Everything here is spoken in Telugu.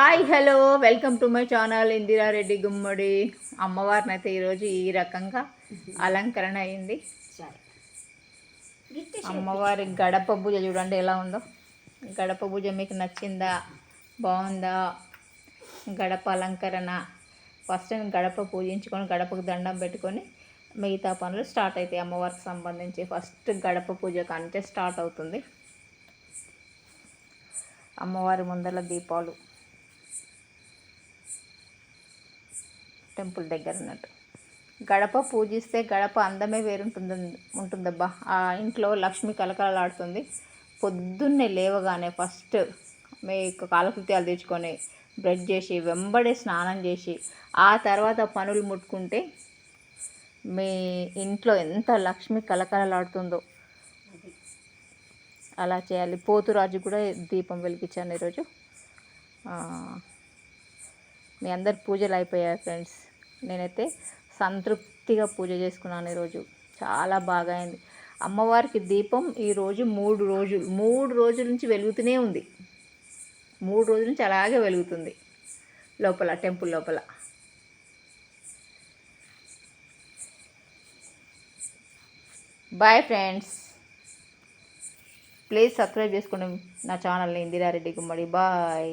Hi hello welcome to my channel Indira Reddy Gummadi. అమ్మవారిని అయితే ఈరోజు ఈ రకంగా అలంకరణ అయింది. అమ్మవారి గడప పూజ చూడండి ఎలా ఉందో. గడప పూజ మీకు నచ్చిందా, బాగుందా? గడప అలంకరణ ఫస్ట్ టైం గడప పూజించుకొని గడపకు దండం పెట్టుకొని మిగతా పనులు స్టార్ట్ అవుతాయి. అమ్మవారికి సంబంధించి ఫస్ట్ గడప పూజ కంటే స్టార్ట్ అవుతుంది. అమ్మవారి ముందర దీపాలు టెంపుల్ దగ్గర ఉన్నట్టు. గడప పూజిస్తే గడప అందమే ఉంటుందబ్బా. ఆ ఇంట్లో లక్ష్మి కలకలలాడుతుంది. పొద్దున్నే లేవగానే ఫస్ట్ మీకు కాలకృత్యాలు తెచ్చుకొని బ్రష్ చేసి వెంబడే స్నానం చేసి ఆ తర్వాత పనులు ముట్టుకుంటే మీ ఇంట్లో ఎంత లక్ష్మి కలకలలాడుతుందో అలా చేయాలి. పోతురాజు కూడా దీపం వెలిగించాను ఈరోజు. మీ అందరి పూజలు అయిపోయాయి ఫ్రెండ్స్. నేనైతే సంతృప్తిగా పూజ చేసుకున్నాను ఈరోజు. చాలా బాగా అయింది. అమ్మవారికి దీపం ఈరోజు 3 రోజుల నుంచి వెలుగుతూనే ఉంది. 3 రోజుల నుంచి అలాగే వెలుగుతుంది లోపల, టెంపుల్ లోపల. బాయ్ ఫ్రెండ్స్, ప్లీజ్ సబ్స్క్రైబ్ చేసుకోండి నా ఛానల్ని ఇందిరారెడ్డి గుమ్మడి. బాయ్.